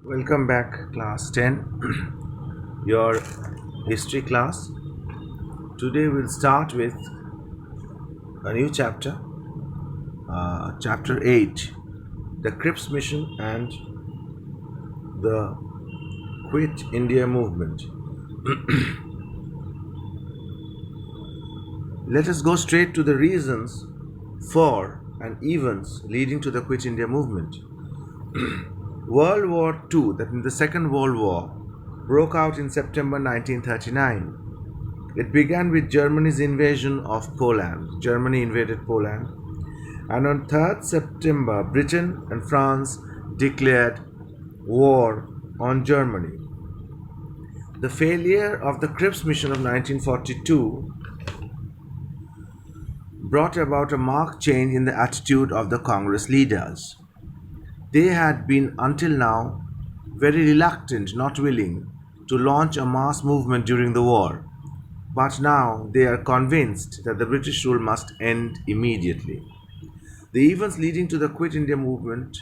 Welcome back, class 10, your history class. Today we'll start with a new chapter, chapter 8, the Cripps Mission and the Quit India Movement. Let us go straight to the reasons for and events leading to the Quit India Movement. World War II, that means the Second World War, broke out in September 1939. It began with Germany's invasion of Poland. Germany invaded Poland. And on 3rd September, Britain and France declared war on Germany. The failure of the Cripps Mission of 1942 brought about a marked change in the attitude of the Congress leaders. They had been until now very reluctant, not willing, to launch a mass movement during the war. But now they are convinced that the British rule must end immediately. The events leading to the Quit India movement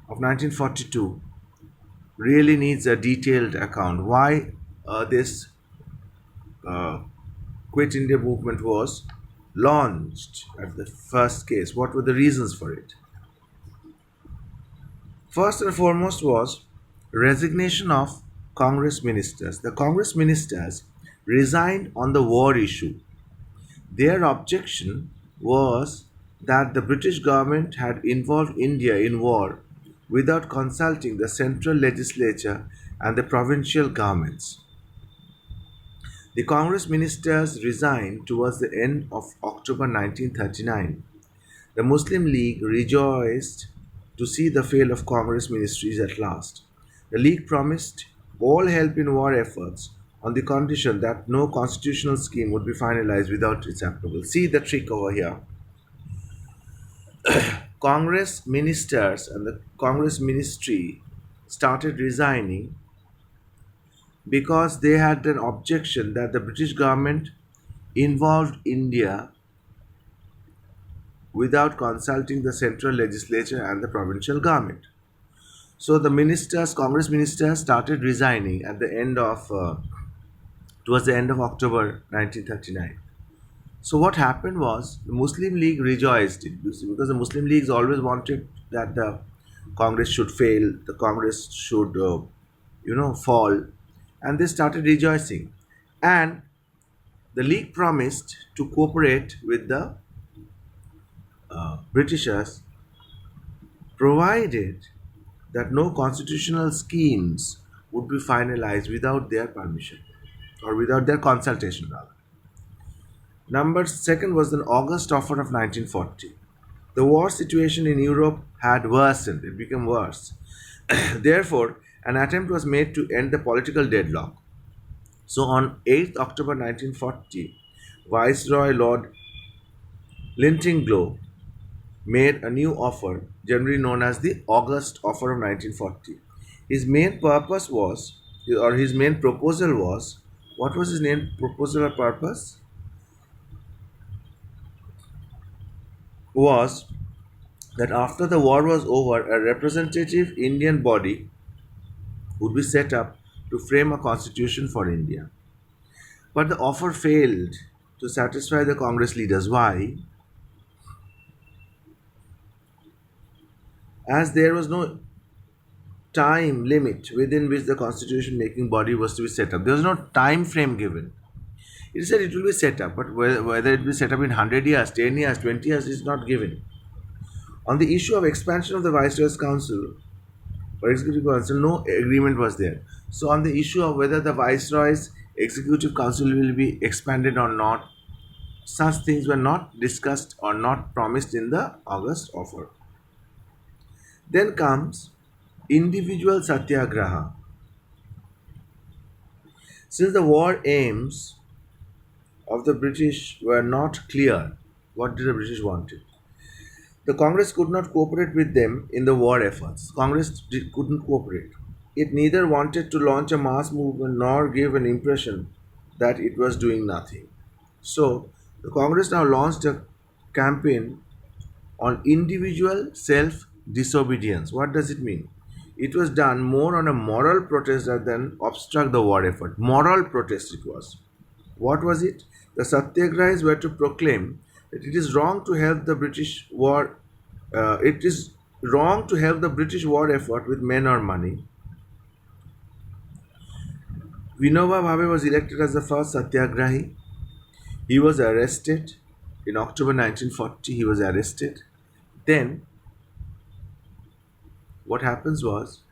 of 1942 really needs a detailed account. Why this uh, Quit India movement was launched at the first case? What were the reasons for it? First and foremost was resignation of Congress ministers. The Congress ministers resigned on the war issue. Their objection was that the British government had involved India in war without consulting the central legislature and the provincial governments. The Congress ministers resigned towards the end of October 1939. The Muslim League rejoiced to see the fail of Congress ministries at last. The League promised all help in war efforts on the condition that no constitutional scheme would be finalized without its approval. See the trick over here. Congress ministers and the Congress ministry started resigning because they had an objection that the British government involved India without consulting the central legislature and the provincial government. So the ministers, Congress ministers, started resigning at the end of towards the end of October 1939. So what happened was the Muslim League rejoiced because the Muslim Leagues always wanted that the Congress should fail, the Congress should fall, and they started rejoicing. And the League promised to cooperate with the Britishers provided that no constitutional schemes would be finalized without their permission or without their consultation rather. Number second was the August offer of 1940. The war situation in Europe had worsened, it became worse. Therefore, an attempt was made to end the political deadlock. So on 8th October 1940, Viceroy Lord Lintinglow made a new offer, generally known as the August offer of 1940. His main purpose was, or his main proposal was, what was his main proposal or purpose? Was that after the war was over, a representative Indian body would be set up to frame a constitution for India. But the offer failed to satisfy the Congress leaders. Why? As there was no time limit within which the constitution making body was to be set up. There was no time frame given. It said it will be set up, but whether it will be set up in 100 years, 10 years, 20 years is not given. On the issue of expansion of the Viceroy's Council or Executive Council, no agreement was there. So, on the issue of whether the Viceroy's Executive Council will be expanded or not, such things were not discussed or not promised in the August offer. Then comes individual satyagraha. Since the war aims of the British were not clear, what did the British wanted? The Congress could not cooperate with them in the war efforts. Couldn't cooperate. It neither wanted to launch a mass movement nor give an impression that it was doing nothing. So, the Congress now launched a campaign on individual self disobedience. What does it mean? it was done more on a moral protest rather than obstruct the war effort. Moral protest it was. What was it? The Satyagrahis were to proclaim that it is wrong to help the British war. It is wrong to help the British war effort with men or money. Vinoba Bhave was elected as the first Satyagrahi. He was arrested in October 1940. He was arrested. Then what happened was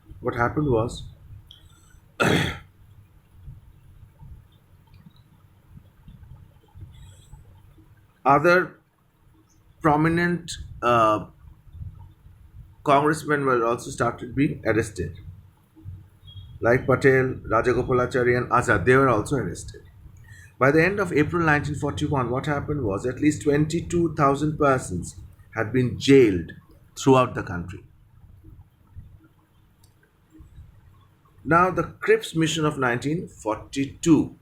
other prominent congressmen were also started being arrested, like Patel, Rajagopalachari, and Azad. They were also arrested. By the end of April 1941, what happened was at least 22,000 persons had been jailed throughout the country. Now, the Cripps mission of 1942.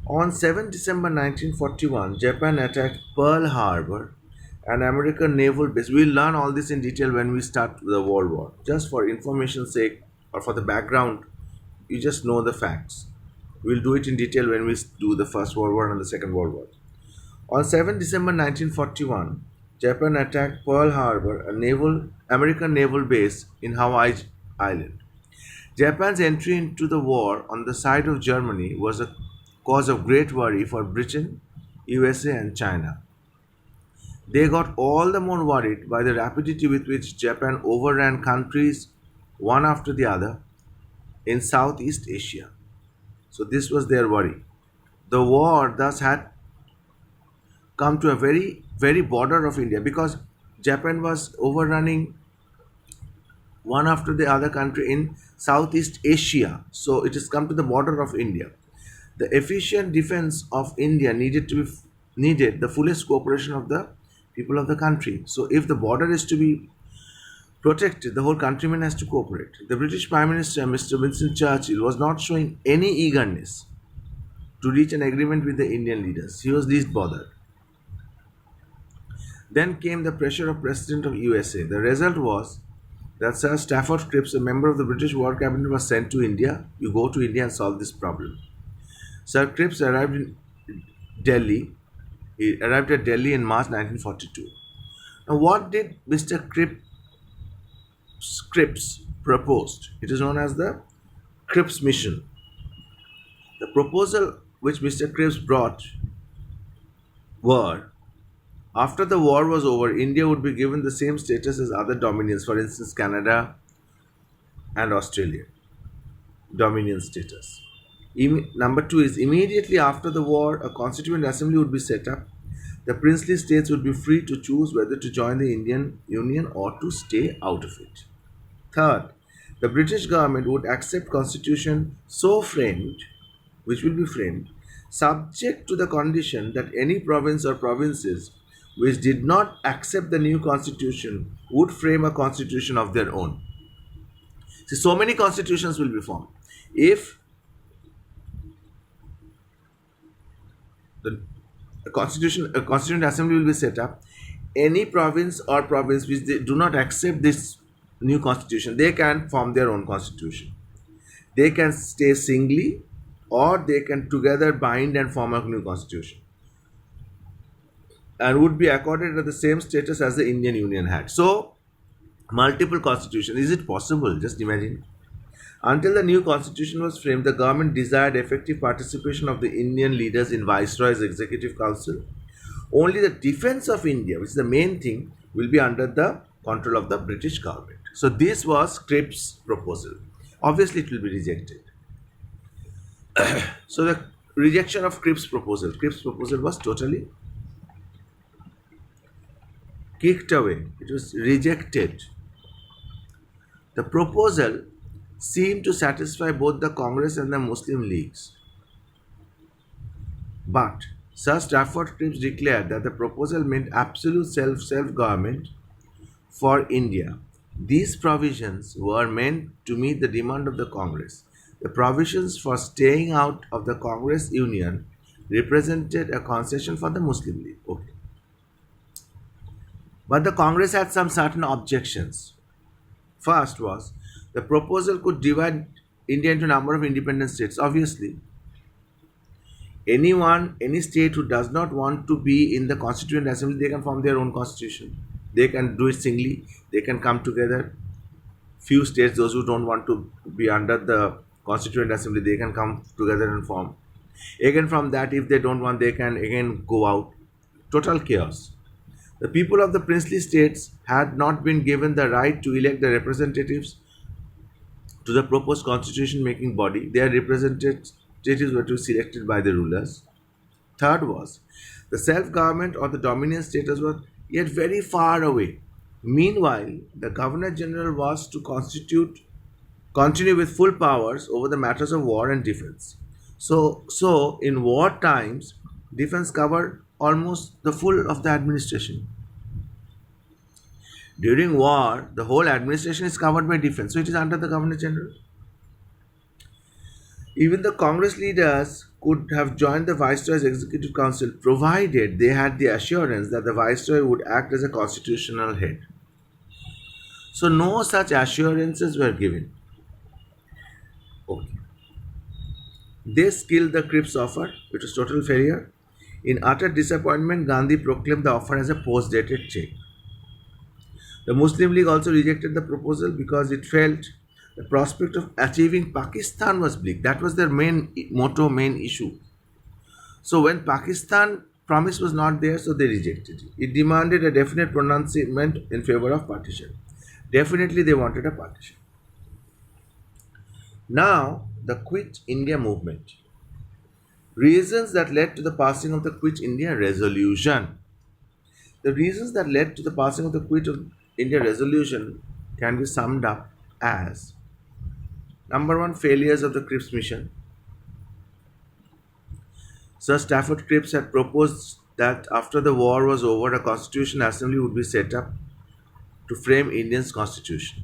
On 7 December 1941, Japan attacked Pearl Harbor, an American naval base. We'll learn all this in detail when we start the World War. Just for information's sake or for the background, you just know the facts. We'll do it in detail when we do the First World War and the Second World War. On 7 December 1941, Japan attacked Pearl Harbor, a American naval base in Hawaii Island. Japan's entry into the war on the side of Germany was a cause of great worry for Britain, USA, and China. They got all the more worried by the rapidity with which Japan overran countries one after the other in Southeast Asia. So, this was their worry. The war thus had come to a very border of India because Japan was overrunning one after the other country in Southeast Asia. So, it has come to the border of India. The efficient defense of India needed the fullest cooperation of the people of the country. So, if the border is to be protected, the whole countryman has to cooperate. The British Prime Minister, Mr. Winston Churchill, was not showing any eagerness to reach an agreement with the Indian leaders. He was least bothered. Then came the pressure of President of USA. The result was that Sir Stafford Cripps, a member of the British War Cabinet, was sent to India. You go to India and solve this problem. Sir Cripps arrived in Delhi. He arrived at Delhi in March 1942. Now, what did Mr. Cripps proposed? It is known as the Cripps Mission. The proposal which Mr. Cripps brought were, after the war was over, India would be given the same status as other dominions, for instance, Canada and Australia. Dominion status. Number two is immediately after the war, a constituent assembly would be set up. The princely states would be free to choose whether to join the Indian Union or to stay out of it. Third, the British government would accept constitution so framed, which will be framed, subject to the condition that any province or provinces which did not accept the new constitution would frame a constitution of their own. See, so many constitutions will be formed. If a constituent assembly will be set up, any province or province which they do not accept this new constitution, they can form their own constitution. They can stay singly or they can together bind and form a new constitution and would be accorded the same status as the Indian Union had. So, multiple constitution. Is it possible? Just imagine. Until the new constitution was framed, the government desired effective participation of the Indian leaders in Viceroy's Executive Council. Only the defense of India, which is the main thing, will be under the control of the British government. So this was Cripps' proposal. Obviously, it will be rejected. So the rejection of Cripps' proposal. Cripps' proposal was totally kicked away. It was rejected. The proposal seemed to satisfy both the Congress and the Muslim leagues. But Sir Stafford Cripps declared that the proposal meant absolute self-government for India. These provisions were meant to meet the demand of the Congress. The provisions for staying out of the Congress Union represented a concession for the Muslim League. Okay. But the Congress had some certain objections. First was the proposal could divide India into a number of independent states. Obviously, any state who does not want to be in the Constituent Assembly, they can form their own constitution. They can do it singly. They can come together. Few states, those who don't want to be under the Constituent Assembly, they can come together and form. Again, from that, if they don't want, they can again go out. Total chaos. The people of the princely states had not been given the right to elect the representatives to the proposed constitution making body. Their representatives were to be selected by the rulers. Third was the self government or the dominion status was yet very far away. Meanwhile, the Governor General was to continue with full powers over the matters of war and defense. So in war times, defense covered almost the full of the administration. During war, the whole administration is covered by defense, so it is under the Governor General. Even the Congress leaders could have joined the Viceroy's Executive Council provided they had the assurance that the Viceroy would act as a constitutional head. So, no such assurances were given. Okay. This killed the Cripps offer, which was total failure. In utter disappointment, Gandhi proclaimed the offer as a post dated check. The Muslim League also rejected the proposal because it felt the prospect of achieving Pakistan was bleak. That was their main motto, main issue. So when Pakistan promise was not there, so they rejected it. It demanded a definite pronouncement in favor of partition. Definitely they wanted a partition. Now, the Quit India movement. Reasons that led to the passing of the Quit India resolution. The reasons that led to the passing of the Quit India resolution can be summed up as: number one, failures of the Cripps mission. Sir Stafford Cripps had proposed that after the war was over, a constitutional assembly would be set up to frame India's constitution.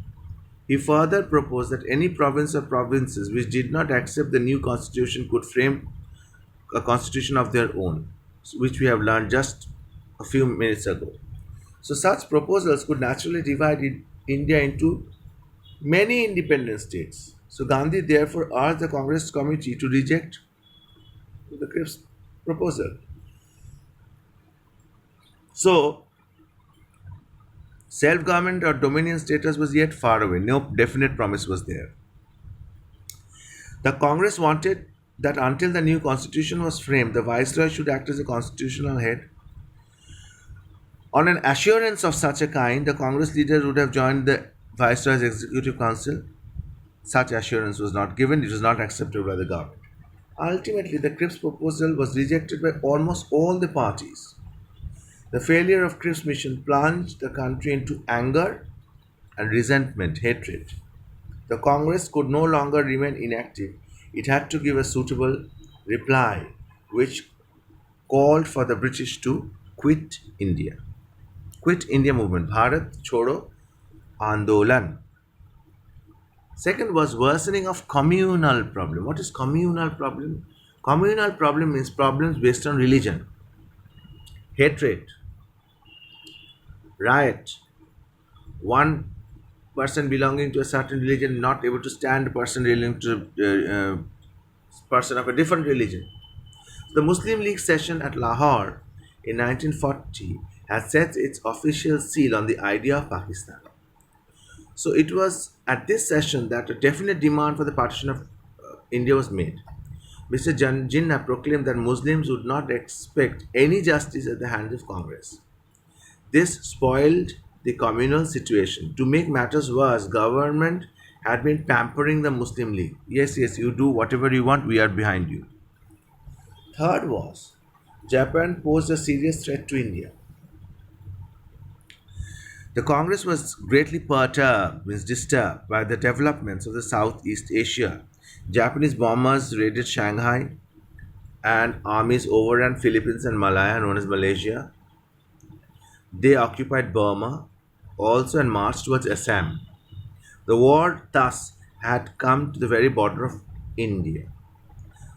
He further proposed that any province or provinces which did not accept the new constitution could frame a constitution of their own, which we have learned just a few minutes ago. So, such proposals could naturally divide India into many independent states. So, Gandhi therefore urged the Congress committee to reject the Cripps proposal. So, self government or dominion status was yet far away, no definite promise was there. The Congress wanted that until the new constitution was framed, the Viceroy should act as a constitutional head. On an assurance of such a kind, the Congress leaders would have joined the Viceroy's Executive Council. Such assurance was not given, it was not accepted by the government. Ultimately, the Cripps proposal was rejected by almost all the parties. The failure of Cripps' mission plunged the country into anger and resentment, hatred. The Congress could no longer remain inactive. It had to give a suitable reply, which called for the British to quit India. Quit India movement, Bharat Chodo Andolan. Second was worsening of communal problem. What is communal problem? Communal problem means problems based on religion, hatred, riot. One person belonging to a certain religion not able to stand a person belonging to person of a different religion. The Muslim League session at Lahore in 1940 has set its official seal on the idea of Pakistan. So it was at this session that a definite demand for the partition of India was made. Mr. Jinnah proclaimed that Muslims would not expect any justice at the hands of Congress. This spoiled the communal situation. To make matters worse, government had been pampering the Muslim League. Yes, you do whatever you want, we are behind you. Third was Japan posed a serious threat to India. The Congress was greatly disturbed by the developments of the Southeast Asia. Japanese bombers raided Shanghai and armies overran Philippines and Malaya, known as Malaysia. They occupied Burma also and marched towards Assam. The war thus had come to the very border of India.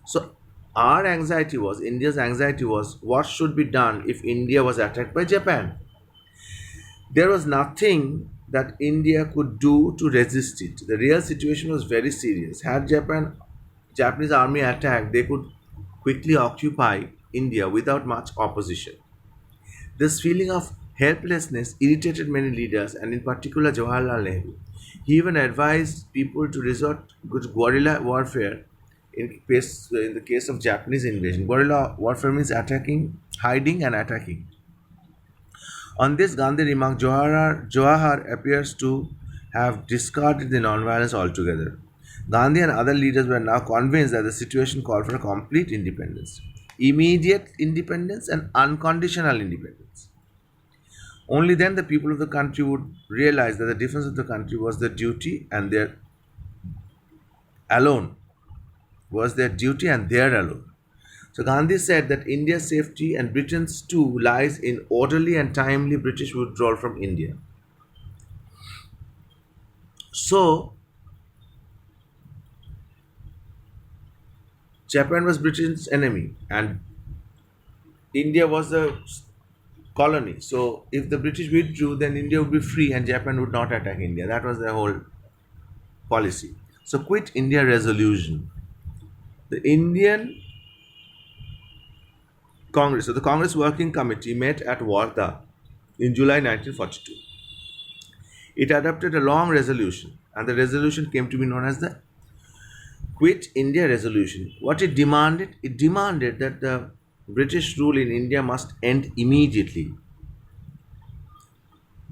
So India's anxiety was what should be done if India was attacked by Japan. There was nothing that India could do to resist it. The real situation was very serious. Had Japanese army attacked, they could quickly occupy India without much opposition. This feeling of helplessness irritated many leaders, and in particular Jawaharlal Nehru. He even advised people to resort to guerrilla warfare in the case of Japanese invasion. Guerrilla warfare means attacking, hiding, and attacking. On this, Gandhi remarked Jawahar appears to have discarded the nonviolence altogether. Gandhi and other leaders were now convinced that the situation called for a complete independence, immediate independence, and unconditional independence. Only then the people of the country would realize that the defense of the country was their duty and their alone was their duty and their alone. So Gandhi said that India's safety and Britain's too lies in orderly and timely British withdrawal from India. So Japan was Britain's enemy and India was the colony. So if the British withdrew, then India would be free and Japan would not attack India. That was their whole policy. So quit India resolution. The Indian Congress, so the Congress Working Committee met at Wardha in July 1942. It adopted a long resolution, and the resolution came to be known as the Quit India Resolution. What it demanded? It demanded that the British rule in India must end immediately.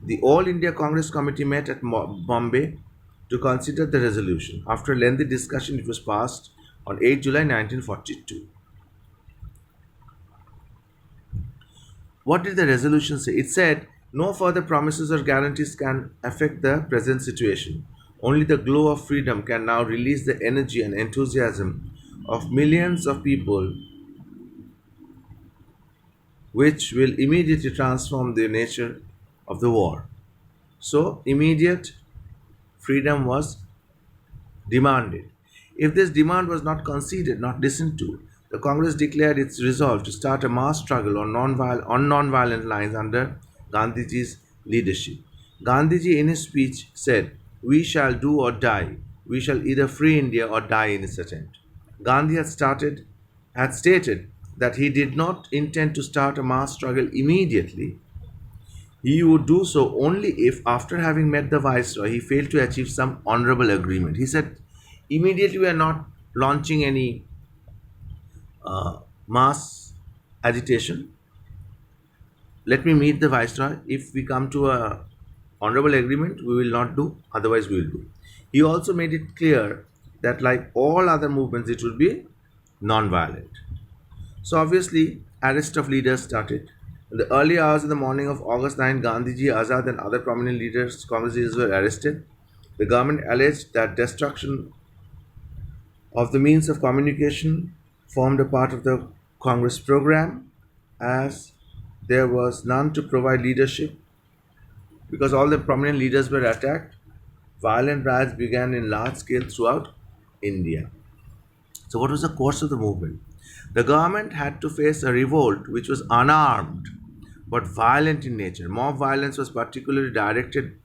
The All India Congress Committee met at Bombay to consider the resolution. After a lengthy discussion, it was passed on 8 July 1942. What did the resolution say? It said, no further promises or guarantees can affect the present situation. Only the glow of freedom can now release the energy and enthusiasm of millions of people, which will immediately transform the nature of the war. So, immediate freedom was demanded. If this demand was not conceded, not listened to, the Congress declared its resolve to start a mass struggle on non-violent lines under Gandhiji's leadership. Gandhiji, in his speech, said, "We shall do or die. We shall either free India or die in its attempt." Gandhi had stated that he did not intend to start a mass struggle immediately. He would do so only if, after having met the viceroy, he failed to achieve some honorable agreement. He said, immediately we are not launching any mass agitation. Let me meet the viceroy. If we come to a honorable agreement, we will not do. Otherwise, we will do. He also made it clear that, like all other movements, it will be non-violent. So obviously, arrest of leaders started. In the early hours of the morning of August 9, Gandhiji, Azad, and other prominent leaders, Congress leaders were arrested. The government alleged that destruction of the means of communication formed a part of the Congress program, as there was none to provide leadership. Because all the prominent leaders were attacked, violent riots began in large scale throughout India. So, what was the course of the movement? The government had to face a revolt which was unarmed but violent in nature. Mob violence was particularly directed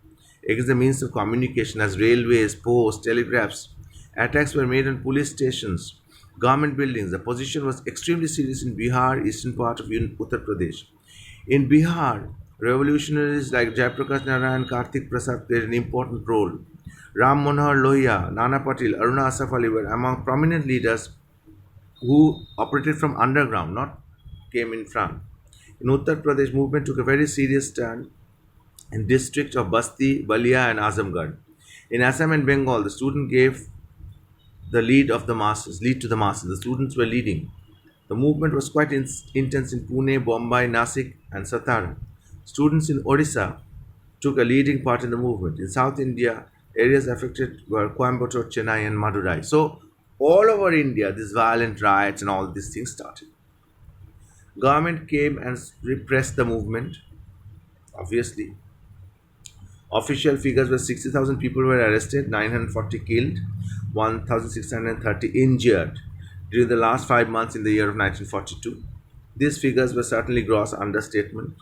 against the means of communication as railways, posts, telegraphs. Attacks were made on police stations, government buildings. The position was extremely serious in Bihar, eastern part of Uttar Pradesh. In Bihar, revolutionaries like Jayaprakash Narayan and Kartik Prasad played an important role. Ram Manohar Lohia, Nana Patil, Aruna Asaf Ali were among prominent leaders who operated from underground, not came in front. In Uttar Pradesh, movement took a very serious stand in districts of Basti, Balia, and Azamgarh. In Assam and Bengal, the student gave the lead to the masses. The students were leading. The movement was quite intense in Pune, Bombay, Nasik, and Satara. Students in Odisha took a leading part in the movement. In South India, areas affected were Coimbatore, Chennai, and Madurai. So, all over India, these violent riots and all these things started. Government came and repressed the movement, obviously. Official figures were 60,000 people were arrested, 940 killed, 1,630 injured during the last 5 months in the year of 1942. These figures were certainly gross understatement,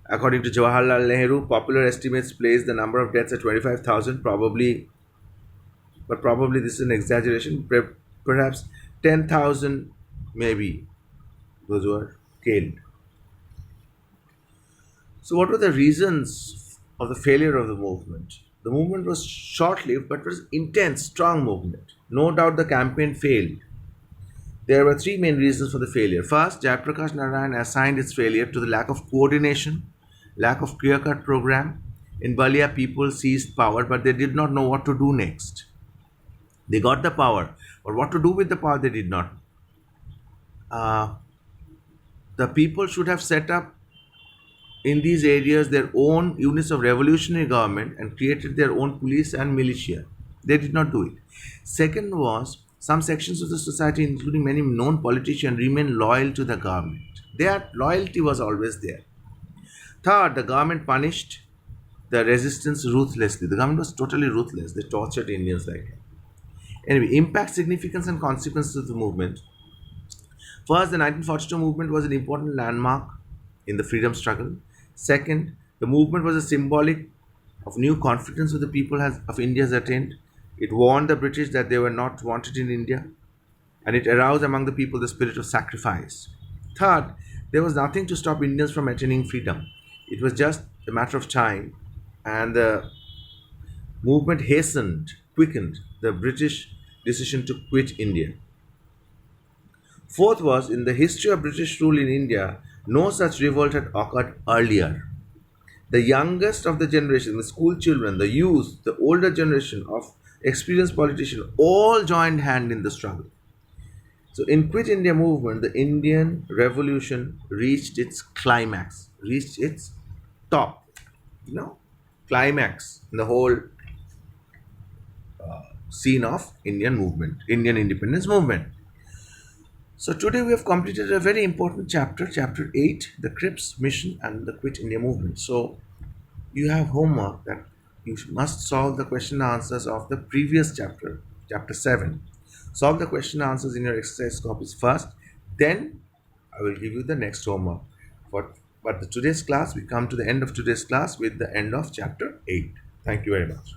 According to Jawaharlal Nehru, popular estimates place the number of deaths at 25,000, probably, but probably this is an exaggeration. Perhaps 10,000, maybe those who were killed. So, what were the reasons of the failure of the movement? The movement was short lived but was intense, strong movement. No doubt the campaign failed. There were three main reasons for the failure. First, Jayaprakash Narayan assigned its failure to the lack of coordination, lack of clear cut program. In Balia, people seized power, but they did not know what to do next. They got the power, but what to do with the power they did not. Uh, the people should have set up in these areas their own units of revolutionary government and created their own police and militia. They did not do it. Second was some sections of the society, including many known politicians, remained loyal to the government. Their loyalty was always there. Third, the government punished the resistance ruthlessly. The government was totally ruthless. They tortured Indians like that. Anyway, impact, significance, and consequences of the movement. First, the 1942 movement was an important landmark in the freedom struggle. Second, the movement was a symbolic of new confidence of the people of India has attained. It warned the British that they were not wanted in India, and it aroused among the people the spirit of sacrifice. Third, there was nothing to stop Indians from attaining freedom. It was just a matter of time, and the movement quickened the British decision to quit India. Fourth was, in the history of British rule in India, no such revolt had occurred earlier. The youngest of the generation, the school children, the youth, the older generation of experienced politicians, all joined hand in the struggle. So in Quit India movement, the Indian revolution reached its climax, reached its top, you know, climax in the whole scene of Indian movement, Indian independence movement. So today we have completed a very important chapter, chapter 8, the Cripps mission and the Quit India movement. So you have homework that you must solve the question answers of the previous chapter, chapter 7. Solve the question answers in your exercise copies first, then I will give you the next homework. But today's class, we come to the end of today's class with the end of chapter 8. Thank you very much.